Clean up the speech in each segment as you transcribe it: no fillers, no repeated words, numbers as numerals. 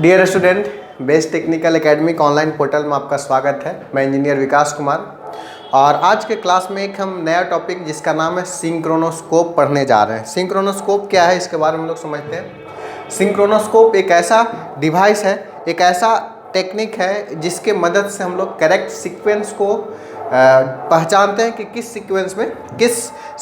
Dear student, best technical academic online portal में आपका स्वागत है। मैं इंजीनियर विकास कुमार और आज के क्लास में एक हम नया टॉपिक जिसका नाम है सिंक्रोनोस्कोप पढ़ने जा रहे हैं। सिंक्रोनोस्कोप क्या है इसके बारे में हम लोग समझते हैं। सिंक्रोनोस्कोप एक ऐसा डिवाइस है, एक ऐसा टेक्निक है जिसके मदद से हम लोग करेक्ट सीक्वेंस को पहचानते हैं कि किस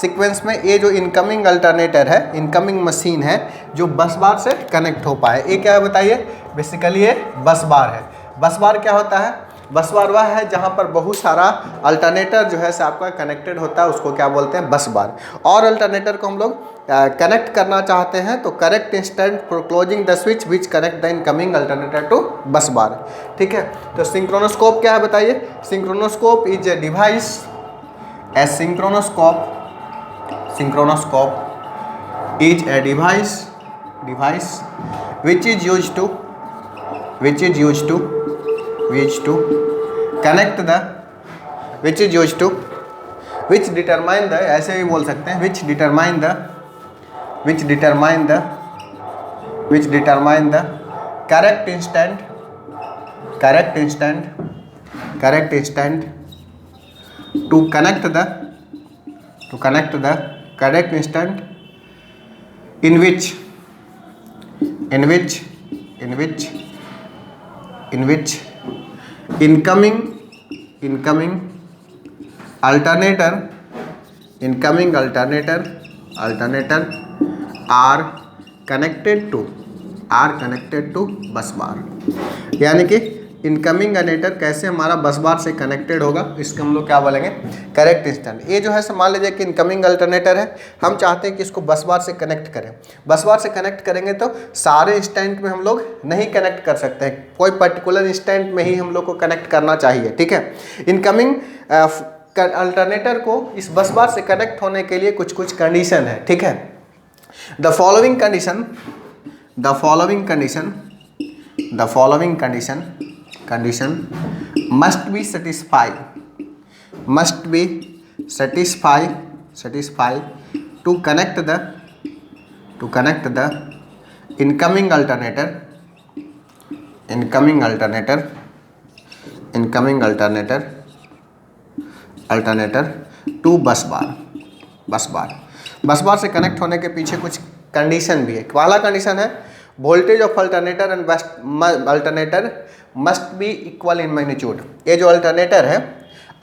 सीक्वेंस में ये जो इनकमिंग अल्टरनेटर है, इनकमिंग मशीन है जो बस बार से कनेक्ट हो पाए। ये क्या है बताइए? बेसिकली ये बस बार है। बस बार क्या होता है? बस बार वह है जहाँ पर बहुत सारा अल्टरनेटर जो है से आपका कनेक्टेड होता है, उसको क्या बोलते हैं? बस बार। और अल्टरनेटर को हम लोग कनेक्ट करना चाहते हैं तो correct instant for closing the switch which connect the incoming alternator to bus bar. ठीक है, तो सिंक्रोनोस्कोप क्या है बताइए? Synchroscope is a device, a synchroscope is a device which is used to connect the which determine the, ऐसे भी बोल सकते हैं, which determine the correct instant to connect the correct instant in which incoming alternator are connected to bus bar। यानी कि incoming generator कैसे हमारा बस बार से कनेक्टेड होगा, इसको हम लोग क्या बोलेंगे? Correct instant. ये जो है मान लीजिए कि इनकमिंग अल्टरनेटर है, हम चाहते हैं कि इसको बस बार से कनेक्ट करें। बस बार से कनेक्ट करेंगे तो सारे इंस्टेंट में हम लोग नहीं कनेक्ट कर सकते हैं, कोई पर्टिकुलर इंस्टेंट में ही हम लोग को कनेक्ट करना चाहिए। ठीक है, इनकमिंग अल्टरनेटर को इस बस बार से कनेक्ट होने के लिए कुछ कंडीशन है। ठीक है, the following condition must be satisfy to connect the incoming alternator to bus बार से कनेक्ट होने के पीछे कुछ कंडीशन भी है। पहला कंडीशन है voltage of alternator and alternator must be equal in magnitude. ये जो अल्टरनेटर है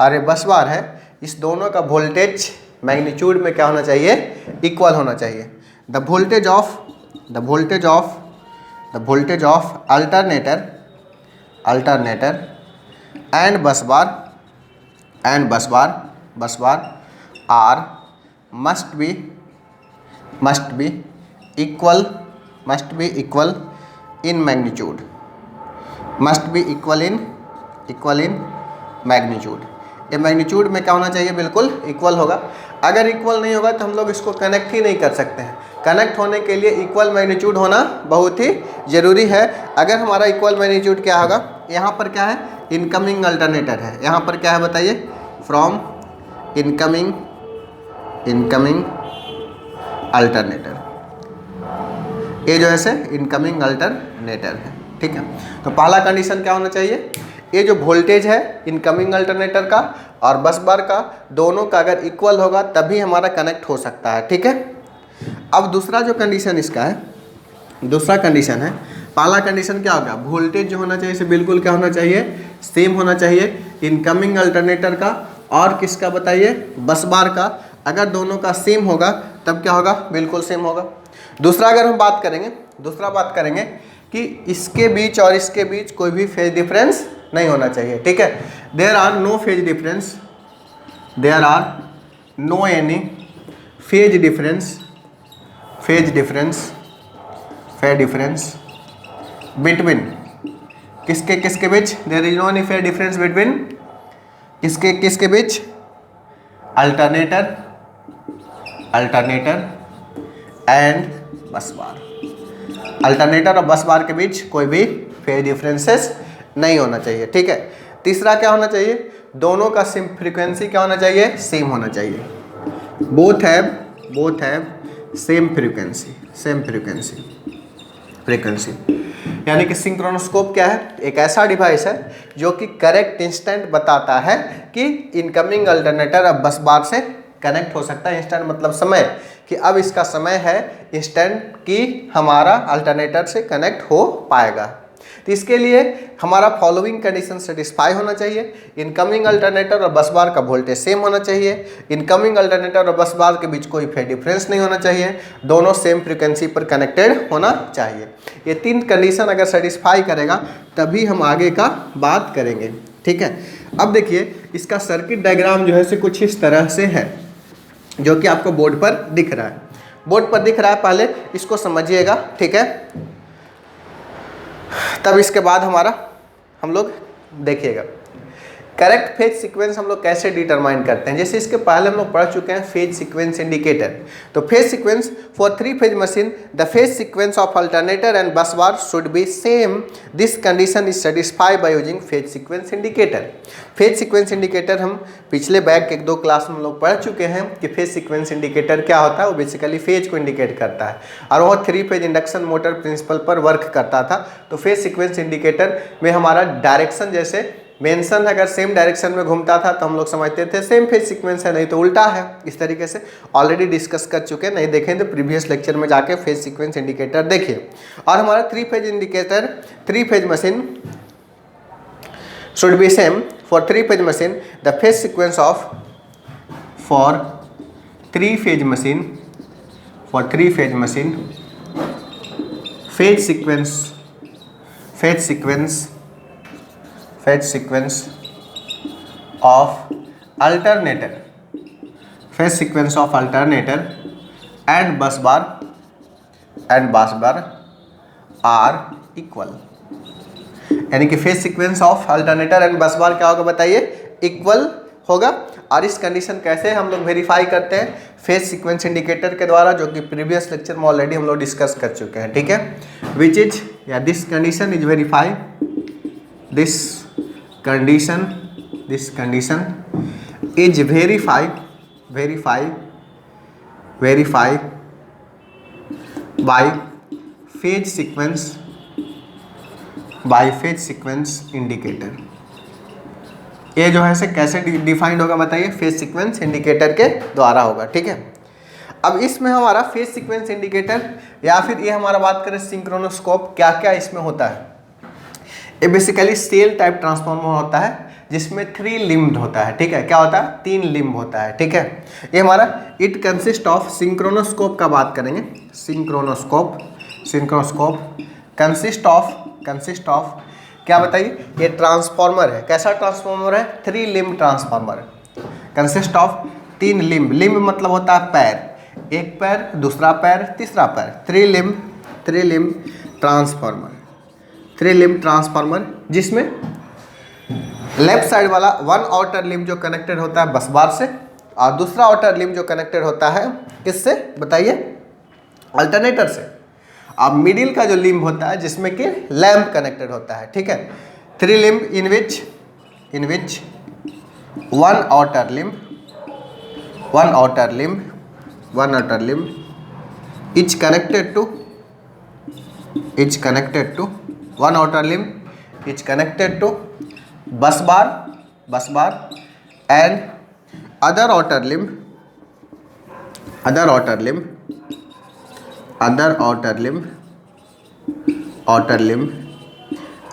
और ये बस बार है, इस दोनों का वोल्टेज मैग्नीट्यूड में क्या होना चाहिए? इक्वल होना चाहिए। The voltage of alternator and bus bar are must be equal in magnitude. ये मैग्नीट्यूड में क्या होना चाहिए? बिल्कुल इक्वल होगा। अगर इक्वल नहीं होगा तो हम लोग इसको कनेक्ट ही नहीं कर सकते हैं। कनेक्ट होने के लिए इक्वल मैग्नीट्यूड होना बहुत ही ज़रूरी है। अगर हमारा इक्वल मैग्नीट्यूड क्या होगा? यहाँ पर क्या है? इनकमिंग अल्टरनेटर है। यहाँ पर क्या है बताइए? From incoming alternator. ये जो है से इनकमिंग अल्टरनेटर है। ठीक है, तो पहला कंडीशन क्या होना चाहिए? ये जो वोल्टेज है इनकमिंग अल्टरनेटर का और बस बार का, दोनों का अगर इक्वल होगा तभी हमारा कनेक्ट हो सकता है। ठीक है, अब दूसरा जो कंडीशन इसका है, दूसरा कंडीशन है, पहला कंडीशन क्या होगा? वोल्टेज जो होना चाहिए से बिल्कुल क्या होना चाहिए? सेम होना चाहिए इनकमिंग अल्टरनेटर का और किसका बताइए? बस बार का। अगर दोनों का सेम होगा तब क्या होगा? बिल्कुल सेम होगा। दूसरा अगर हम बात करेंगे कि इसके बीच और इसके बीच कोई भी फेज डिफरेंस नहीं होना चाहिए। ठीक है, there are no any phase difference between किसके बीच? There is no any phase difference between किसके बीच? Alternator and bus bar. Alternator और बस बार के बीच कोई भी फेज डिफरेंसेस नहीं होना चाहिए। ठीक है, तीसरा क्या होना चाहिए? दोनों का सिम फ्रीक्वेंसी क्या होना चाहिए? सेम होना चाहिए। Both have same frequency. यानी कि सिंक्रोनोस्कोप क्या है? एक ऐसा डिवाइस है जो कि करेक्ट इंस्टेंट बताता है कि इनकमिंग अल्टरनेटर अब बस बार से कनेक्ट हो सकता है। इंस्टेंट मतलब समय, कि अब इसका समय है इंस्टेंट कि हमारा अल्टरनेटर से कनेक्ट हो पाएगा। तो इसके लिए हमारा फॉलोइंग कंडीशन सेटिस्फाई होना चाहिए। इनकमिंग अल्टरनेटर और बस बार का वोल्टेज सेम होना चाहिए। इनकमिंग अल्टरनेटर और बस बार के बीच कोई फेज डिफरेंस नहीं होना चाहिए। दोनों सेम फ्रीक्वेंसी पर कनेक्टेड होना चाहिए। ये 3 कंडीशन अगर सेटिस्फाई करेगा तभी हम आगे का बात करेंगे। ठीक है, अब देखिए इसका सर्किट डायग्राम जो है से कुछ इस तरह से है, जो कि आपको बोर्ड पर दिख रहा है। बोर्ड पर दिख रहा है, पहले इसको समझिएगा। ठीक है, तब इसके बाद हम लोग देखिएगा करेक्ट फेज सीक्वेंस हम लोग कैसे डिटरमाइन करते हैं। जैसे इसके पहले हम लोग पढ़ चुके हैं फेज सीक्वेंस इंडिकेटर। तो phase sequence for 3 phase machine, the phase sequence of alternator and bus bar should be same. This condition is satisfied by using phase sequence indicator. Phase sequence indicator हम पिछले back 1-2 class में हम लोग पढ़ चुके हैं कि फेज सीक्वेंस इंडिकेटर क्या होता है। वो बेसिकली फेज को इंडिकेट करता है और वो 3 फेज इंडक्शन मोटर प्रिंसिपल पर वर्क करता था। तो फेज सीक्वेंस इंडिकेटर में हमारा डायरेक्शन जैसे मेंशन अगर सेम डायरेक्शन में घूमता था तो हम लोग समझते थे सेम फेज सीक्वेंस है, नहीं तो उल्टा है। इस तरीके से ऑलरेडी डिस्कस कर चुके हैं, नहीं देखें तो प्रीवियस लेक्चर में जाके फेज सीक्वेंस इंडिकेटर देखिए। और हमारा 3 phase indicator 3 phase machine should be same for 3 phase machine. The phase sequence of for 3 phase machine phase sequence of alternator and bus bar are equal. यानी कि phase sequence of alternator and bus बार क्या होगा बताइए? Equal होगा। और इस condition कैसे हम लोग वेरीफाई करते हैं? फेज सीक्वेंस इंडिकेटर के द्वारा, जो कि प्रीवियस लेक्चर में ऑलरेडी हम लोग डिस्कस कर चुके हैं। ठीक है, विच इज या this condition is verify, this condition is verify by phase sequence indicator। ये जो है से कैसे डिफाइंड होगा बताइए? फेज सीक्वेंस इंडिकेटर के द्वारा होगा। ठीक है, अब इसमें हमारा फेज सीक्वेंस इंडिकेटर या फिर ये हमारा बात करें सिंक्रोनोस्कोप, क्या क्या इसमें होता है? ये बेसिकली सेल टाइप ट्रांसफार्मर होता है जिसमें 3 लिम्ब होता है। ठीक है, क्या होता है? 3 लिम्ब होता है। ठीक है, ये हमारा इट कंसिस्ट ऑफ सिंक्रोनोस्कोप का बात करेंगे। सिंक्रोनोस्कोप कंसिस्ट ऑफ क्या बताइए? ये ट्रांसफार्मर है। कैसा ट्रांसफार्मर है? 3 limb transformer. Consist of 3 limb. Limb मतलब होता है पैर, एक पैर, दूसरा पैर, तीसरा पैर। 3 लिम्ब ट्रांसफार्मर जिसमें लेफ्ट साइड वाला 1 आउटर लिम्ब जो कनेक्टेड होता है बस बार से, और दूसरा आउटर लिम्ब जो कनेक्टेड होता है किससे बताइए? अल्टरनेटर से। अब मिडिल का जो लिम्ब होता है जिसमें कि लैंप कनेक्टेड होता है। ठीक है, 3 limb in which 1 outer limb is connected to 1 outer limb is connected to bus bar and other outer limb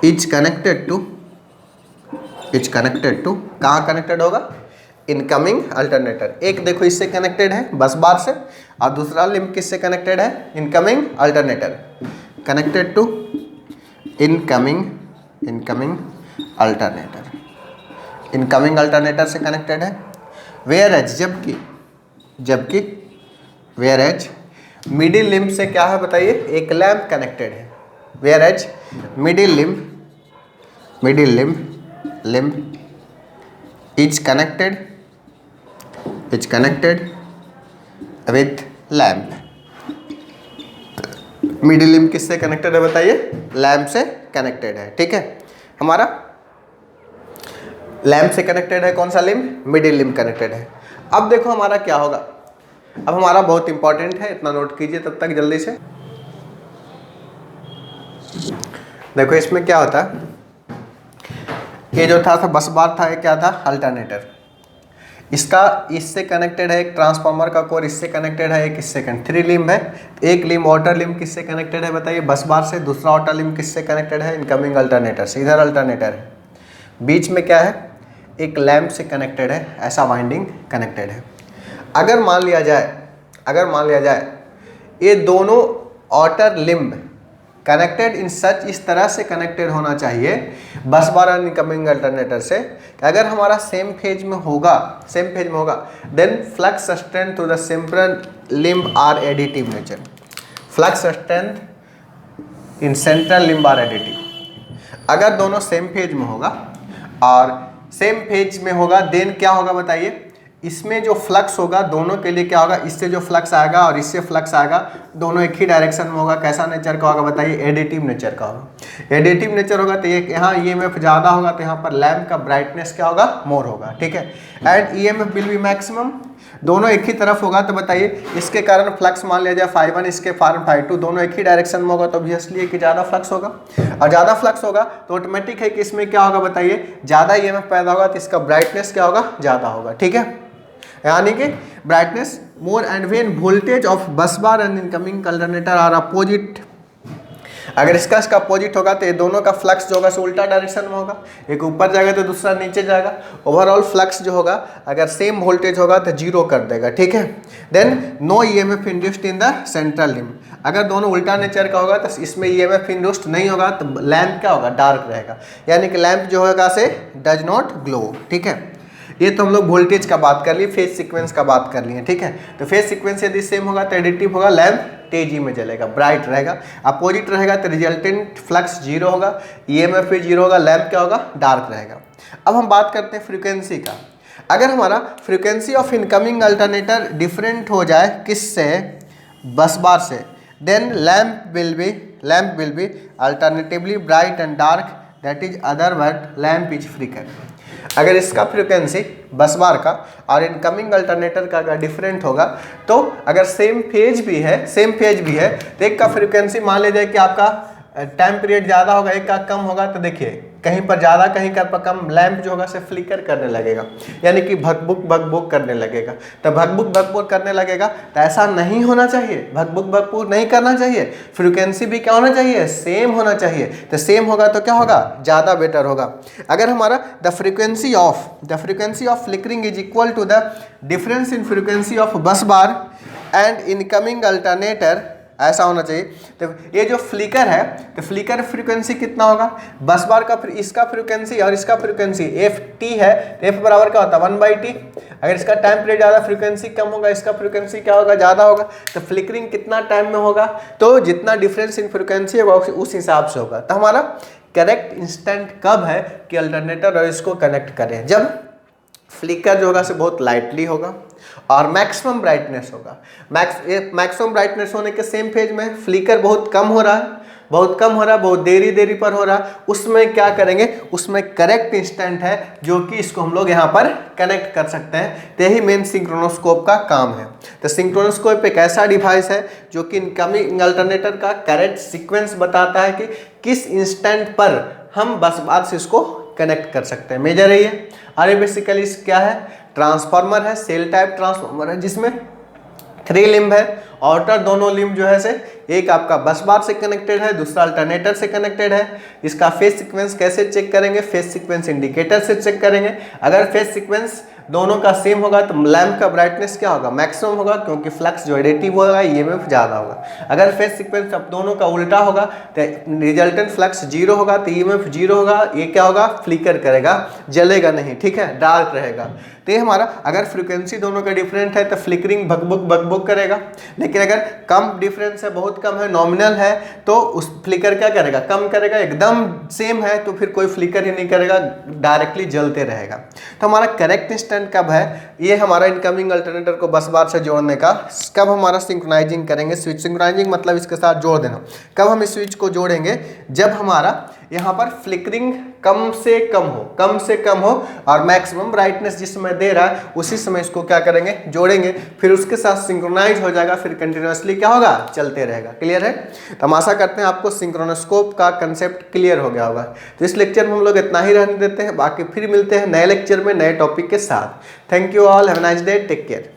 is connected to कहाँ कनेक्टेड होगा? Incoming alternator. एक देखो इससे कनेक्टेड है बस बार से, और दूसरा लिम्ब किससे कनेक्टेड है? Incoming alternator. Connected to incoming alternator से कनेक्टेड है। वेयर एज जबकि मिडिल लिम्ब से क्या है बताइए? एक लैंप कनेक्टेड है। Whereas middle limb is connected with lamp. Middle limb किससे कनेक्टेड है बताइए? लैंप से कनेक्टेड है। ठीक है, हमारा लैंप से कनेक्टेड है कौन सा लिम्ब? मिडिल लिम्ब कनेक्टेड है। अब देखो हमारा क्या होगा। अब हमारा बहुत इंपॉर्टेंट है, इतना नोट कीजिए तब तक जल्दी से। देखो इसमें क्या होता है, ये जो था बस बार था, ये क्या था, अल्टरनेटर। इसका इससे कनेक्टेड है एक ट्रांसफार्मर का कोर, इससे कनेक्टेड है एक इससे कनेक्टेड, 3 लिम्ब है। एक लिम्ब आउटर लिम्ब किससे कनेक्टेड है बताइए, बस बार से। दूसरा आउटर लिम्ब किससे कनेक्टेड है, इनकमिंग अल्टरनेटर से। इधर अल्टरनेटर है, बीच में क्या है, एक लैंप से कनेक्टेड है, ऐसा वाइंडिंग कनेक्टेड है। अगर मान लिया जाए ये दोनों आउटर लिम्ब कनेक्टेड इन सच, इस तरह से कनेक्टेड होना चाहिए बस बार और इनकमिंग अल्टरनेटर से, अगर हमारा सेम फेज में होगा then flux strength to the central limb are additive nature. Flux strength in central limb are additive. अगर दोनों सेम फेज में होगा और सेम फेज में होगा देन क्या होगा बताइए, इसमें जो फ्लक्स होगा दोनों के लिए क्या होगा, इससे जो फ्लक्स आएगा और इससे फ्लक्स आएगा, दोनों एक ही डायरेक्शन में होगा। कैसा नेचर का होगा बताइए, एडिटिव नेचर का होगा। एडिटिव नेचर होगा तो ये यहाँ ईएमएफ ज़्यादा होगा तो यहाँ पर लैंप का ब्राइटनेस क्या होगा, मोर होगा, ठीक है। And EMF will be maximum, दोनों एक ही तरफ होगा तो बताइए इसके कारण फ्लक्स मान लिया जाए ∅1, इसके कारण ∅2, दोनों एक ही डायरेक्शन में होगा तो ऑब्वियसली कि ज़्यादा फ्लक्स होगा। और ज़्यादा फ्लक्स होगा तो ऑटोमेटिक है कि इसमें क्या होगा बताइए, ज़्यादा ईएमएफ पैदा होगा तो इसका ब्राइटनेस क्या होगा, ज़्यादा होगा, ठीक है। यानी कि brightness more and when voltage of bus bar and incoming alternator are opposite, अगर इसका अपोजिट होगा तो ये दोनों का फ्लक्स जो होगा सो उल्टा डायरेक्शन में होगा, एक ऊपर जाएगा तो दूसरा नीचे जाएगा। ओवरऑल फ्लक्स जो होगा अगर सेम वोल्टेज होगा तो 0 कर देगा, ठीक है। Then no EMF induced in the central limb, अगर दोनों उल्टा नेचर का होगा तो इसमें ईएमएफ इंड्यूस्ड नहीं होगा तो लैंप क्या होगा, डार्क रहेगा, यानी कि लैंप जो होगा से डज नॉट ग्लो, ठीक है। ये तो हम लोग वोल्टेज का बात कर लिए, फेज सीक्वेंस का बात कर लिए, ठीक है। तो फेज सीक्वेंस यदि सेम होगा तो एडिटिव होगा, लैंप तेजी में जलेगा, ब्राइट रहेगा। अपोजिट रहेगा तो रिजल्टेंट फ्लक्स 0 होगा, ईएमएफ भी 0 होगा, लैंप क्या होगा, डार्क रहेगा। अब हम बात करते हैं फ्रीक्वेंसी का। अगर हमारा frequency of incoming alternator different हो जाए किससे, बस बार से, then lamp will be alternatively bright and dark, that is other word lamp is frequent. अगर इसका फ्रीक्वेंसी बस बार का और इनकमिंग अल्टरनेटर का अगर डिफरेंट होगा तो अगर सेम फेज भी है तो एक का फ्रीक्वेंसी मान लीजिए कि आपका टाइम पीरियड ज़्यादा होगा, एक का कम होगा, तो देखिए कहीं पर ज़्यादा कहीं पर कम लैंप जो होगा से फ्लिकर करने लगेगा, यानी कि भगबुक करने लगेगा। तो भगबुक करने लगेगा तो ऐसा नहीं होना चाहिए, भगबुक नहीं करना चाहिए। फ्रीक्वेंसी भी क्या होना चाहिए, सेम होना चाहिए। तो सेम होगा तो क्या होगा, ज़्यादा बेटर होगा। अगर हमारा the frequency of flickering is equal to the difference in frequency of bus bar and incoming alternator, ऐसा होना चाहिए। तो ये जो फ्लिकर है तो फ्लिकर फ्रीक्वेंसी कितना होगा, बस बार का इसका फ्रीक्वेंसी और इसका फ्रीक्वेंसी एफ टी है तो एफ बराबर क्या होता है 1/t। अगर इसका टाइम पीरियड ज़्यादा फ्रीक्वेंसी कम होगा, इसका फ्रीक्वेंसी क्या होगा, ज़्यादा होगा। तो फ्लिकरिंग कितना टाइम में होगा, तो जितना डिफरेंस इन फ्रीक्वेंसी होगा उस हिसाब से होगा। तो हमारा करेक्ट इंस्टेंट कब है कि अल्टरनेटर और इसको कनेक्ट करें, जब फ्लिकर जो होगा से बहुत लाइटली होगा और मैक्सिमम ब्राइटनेस होगा। मैक्सिमम ब्राइटनेस होने के सेम फेज में फ्लिकर बहुत कम हो रहा है, बहुत देरी पर हो रहा है, उसमें क्या करेंगे, उसमें करेक्ट इंस्टेंट है जो कि इसको हम लोग यहाँ पर कनेक्ट कर सकते हैं। तो यही मेन सिंक्रोनोस्कोप का काम है। तो सिंक्रोनोस्कोप एक ऐसा डिवाइस है जो कि इनकमिंग अल्टरनेटर का करेक्ट सीक्वेंस बताता है कि किस इंस्टेंट पर हम बस बार से इसको कनेक्ट कर सकते हैं। मेजर है ये। और ये बेसिकली क्या है, ट्रांसफार्मर है, सेल टाइप ट्रांसफार्मर है जिसमें 3 लिम्ब है। आउटर दोनों लिम्ब जो है से एक आपका बस बार से कनेक्टेड है, दूसरा अल्टरनेटर से कनेक्टेड है। इसका फेज सीक्वेंस कैसे चेक करेंगे, फेज सीक्वेंस इंडिकेटर से चेक करेंगे। अगर फेज सीक्वेंस दोनों का सेम होगा तो लैंप का ब्राइटनेस क्या होगा, मैक्सिमम होगा, क्योंकि फ्लक्स जो एडिटिव होगा ईएमएफ ज़्यादा होगा। अगर फेज सीक्वेंस अब दोनों का उल्टा होगा तो रिजल्टेंट फ्लक्स 0 होगा तो ईएमएफ 0 होगा, ये क्या होगा, फ्लिकर करेगा, जलेगा नहीं, ठीक है, डार्क रहेगा। तो ये हमारा अगर फ्रीक्वेंसी दोनों का डिफरेंट है तो फ्लिकरिंग भगबुक करेगा। लेकिन अगर कम डिफरेंस है, बहुत कम है, नॉमिनल है, तो उस फ्लिकर क्या करेगा, कम करेगा। एकदम सेम है तो फिर कोई फ्लिकर ही नहीं करेगा, डायरेक्टली जलते रहेगा। तो हमारा करेक्ट इंस्टेंट कब है, ये हमारा इनकमिंग अल्टरनेटर को बस बार से जोड़ने का। कब हमारा सिंक्रोनाइजिंग करेंगे, स्विच सिंक्रोनाइजिंग मतलब इसके साथ जोड़ देना। कब हम इस स्विच को जोड़ेंगे, जब हमारा यहाँ पर फ्लिकरिंग कम से कम हो और मैक्सिमम ब्राइटनेस जिस समय दे रहा है उसी समय इसको क्या करेंगे, जोड़ेंगे, फिर उसके साथ सिंक्रोनाइज हो जाएगा, फिर कंटिन्यूअसली क्या होगा, चलते रहेगा। क्लियर है? तो हम आशा करते हैं आपको सिंक्रोनोस्कोप का कंसेप्ट क्लियर हो गया होगा। तो इस लेक्चर में हम लोग इतना ही रहने देते हैं, बाकी फिर मिलते हैं नए लेक्चर में नए टॉपिक के साथ। Thank you all, have a nice day, take care.